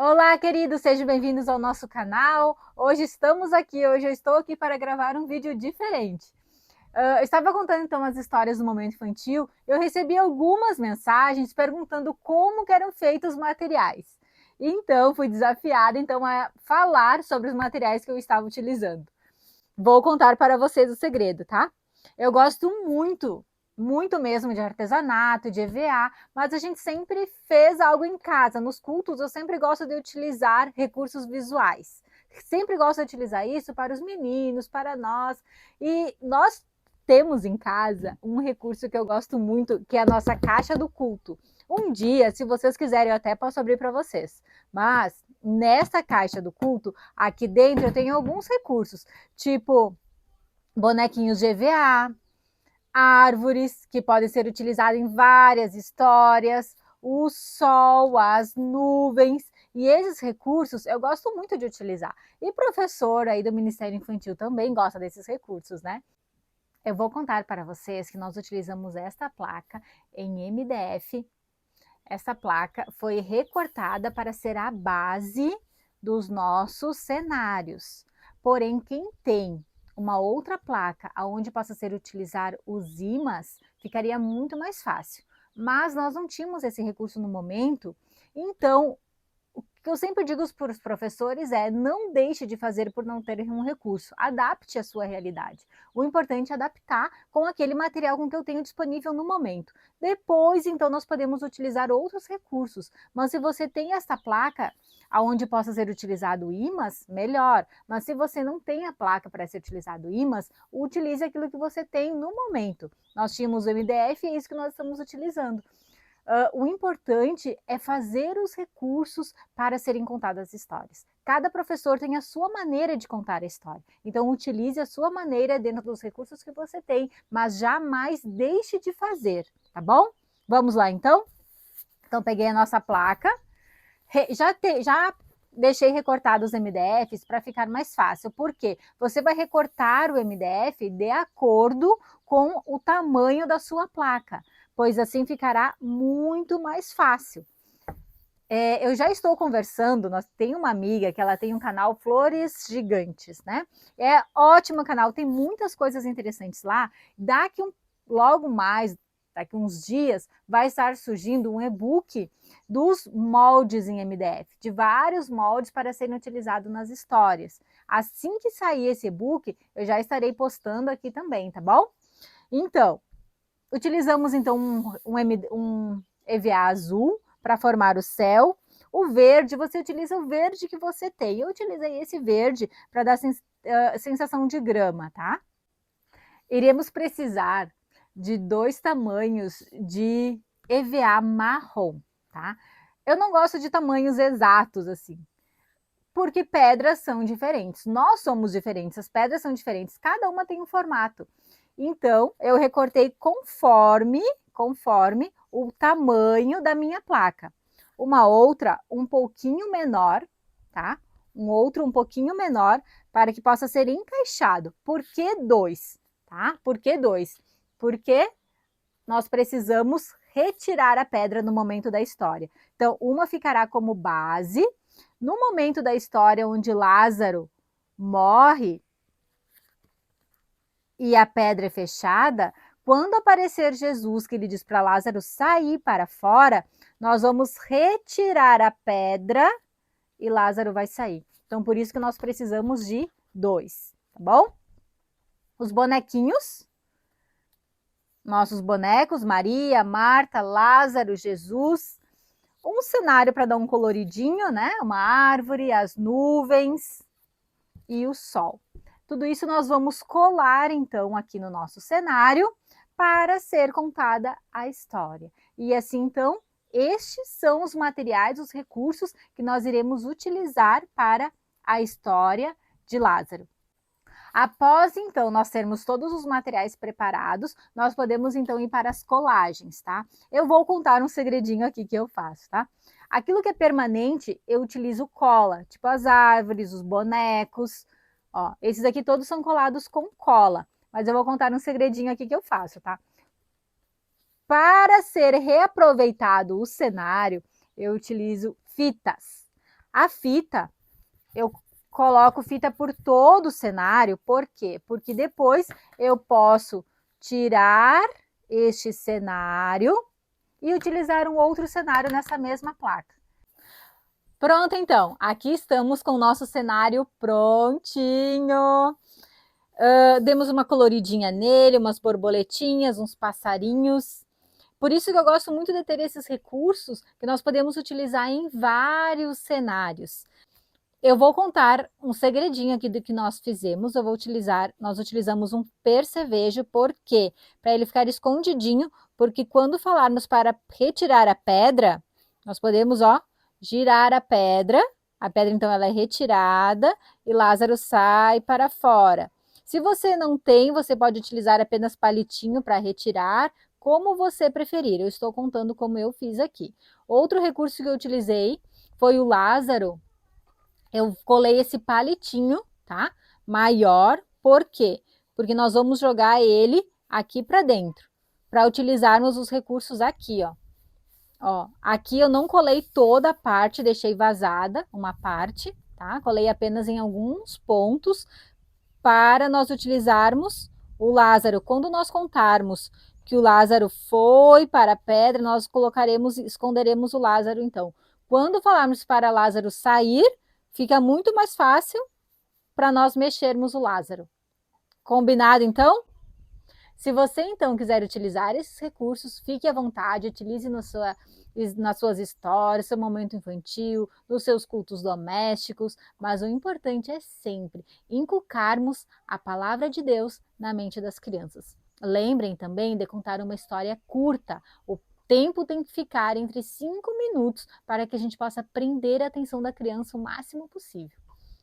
Olá, queridos, sejam bem-vindos ao nosso canal. Hoje eu estou aqui para gravar um vídeo diferente. Eu estava contando então as histórias do momento infantil, eu recebi algumas mensagens perguntando como que eram feitos os materiais. Então, fui desafiada então a falar sobre os materiais que eu estava utilizando. Vou contar para vocês o segredo, tá? Eu gosto muito mesmo de artesanato, de EVA, mas a gente sempre fez algo em casa. Nos cultos, eu sempre gosto de utilizar recursos visuais. Sempre gosto de utilizar isso para os meninos, para nós. E nós temos em casa um recurso que eu gosto muito, que é a nossa caixa do culto. Um dia, se vocês quiserem, eu até posso abrir para vocês. Mas nessa caixa do culto, aqui dentro eu tenho alguns recursos, tipo bonequinhos de EVA, árvores que podem ser utilizadas em várias histórias, o sol, as nuvens, e esses recursos eu gosto muito de utilizar. E professor aí do Ministério Infantil também gosta desses recursos, né? Eu vou contar para vocês que nós utilizamos esta placa em MDF. Essa placa foi recortada para ser a base dos nossos cenários. Porém, quem tem uma outra placa onde possa ser utilizar os ímãs, ficaria muito mais fácil. Mas nós não tínhamos esse recurso no momento, então o que eu sempre digo para os professores é: não deixe de fazer por não ter um recurso, adapte a sua realidade. O importante é adaptar com aquele material com que eu tenho disponível no momento. Depois, então, nós podemos utilizar outros recursos, mas se você tem essa placa aonde possa ser utilizado ímãs, melhor. Mas se você não tem a placa para ser utilizado ímãs, utilize aquilo que você tem no momento. Nós tínhamos o MDF e é isso que nós estamos utilizando. O importante é fazer os recursos para serem contadas as histórias. Cada professor tem a sua maneira de contar a história. Então, utilize a sua maneira dentro dos recursos que você tem, mas jamais deixe de fazer, tá bom? Vamos lá, então? Então, peguei a nossa placa. Já deixei recortados os MDFs para ficar mais fácil. Por quê? Você vai recortar o MDF de acordo com o tamanho da sua placa, pois assim ficará muito mais fácil. Eu já estou conversando, tem uma amiga que ela tem um canal Flores Gigantes, né? É ótimo canal, tem muitas coisas interessantes lá. Logo mais, daqui uns dias, vai estar surgindo um e-book dos moldes em MDF, de vários moldes para serem utilizados nas histórias. Assim que sair esse e-book, eu já estarei postando aqui também, tá bom? Então, utilizamos então um EVA azul para formar o céu. O verde, você utiliza o verde que você tem. Eu utilizei esse verde para dar sensação de grama, tá? Iremos precisar de 2 tamanhos de EVA marrom, tá? Eu não gosto de tamanhos exatos assim, porque pedras são diferentes. Nós somos diferentes, as pedras são diferentes, cada uma tem um formato. Então, eu recortei conforme o tamanho da minha placa. Uma outra um pouquinho menor, tá? Um outro um pouquinho menor, para que possa ser encaixado. Por que 2? Tá? Por que 2? Porque nós precisamos retirar a pedra no momento da história. Então, uma ficará como base. No momento da história onde Lázaro morre e a pedra é fechada, quando aparecer Jesus, que ele diz para Lázaro sair para fora, nós vamos retirar a pedra e Lázaro vai sair. Então, por isso que nós precisamos de 2, tá bom? Os bonequinhos, nossos bonecos, Maria, Marta, Lázaro, Jesus. Um cenário para dar um coloridinho, né? Uma árvore, as nuvens e o sol. Tudo isso nós vamos colar, então, aqui no nosso cenário para ser contada a história. E assim, então, estes são os materiais, os recursos que nós iremos utilizar para a história de Lázaro. Após, então, nós termos todos os materiais preparados, nós podemos, então, ir para as colagens, tá? Eu vou contar um segredinho aqui que eu faço, tá? Aquilo que é permanente, eu utilizo cola, tipo as árvores, os bonecos. Ó, esses aqui todos são colados com cola, mas eu vou contar um segredinho aqui que eu faço, tá? Para ser reaproveitado o cenário, eu utilizo fitas. A fita, eu coloco fita por todo o cenário, por quê? Porque depois eu posso tirar este cenário e utilizar um outro cenário nessa mesma placa. Pronto, então, aqui estamos com o nosso cenário prontinho. Demos uma coloridinha nele, umas borboletinhas, uns passarinhos. Por isso que eu gosto muito de ter esses recursos que nós podemos utilizar em vários cenários. Eu vou contar um segredinho aqui do que nós fizemos. Nós utilizamos um percevejo, por quê? Para ele ficar escondidinho, porque quando falarmos para retirar a pedra, nós podemos, ó, girar a pedra então ela é retirada e Lázaro sai para fora. Se você não tem, você pode utilizar apenas palitinho para retirar, como você preferir. Eu estou contando como eu fiz aqui. Outro recurso que eu utilizei foi o Lázaro. Eu colei esse palitinho, tá? Maior, por quê? Porque nós vamos jogar ele aqui para dentro, para utilizarmos os recursos aqui, ó. Ó, aqui eu não colei toda a parte, deixei vazada uma parte, tá? Colei apenas em alguns pontos para nós utilizarmos o Lázaro. Quando nós contarmos que o Lázaro foi para a pedra, nós esconderemos o Lázaro então. Quando falarmos para Lázaro sair, fica muito mais fácil para nós mexermos o Lázaro. Combinado então? Se você então quiser utilizar esses recursos, fique à vontade, utilize nas suas histórias, seu momento infantil, nos seus cultos domésticos, mas o importante é sempre inculcarmos a palavra de Deus na mente das crianças. Lembrem também de contar uma história curta. O tempo tem que ficar entre 5 minutos para que a gente possa prender a atenção da criança o máximo possível.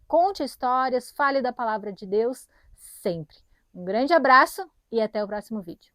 Conte histórias, fale da palavra de Deus sempre. Um grande abraço e até o próximo vídeo.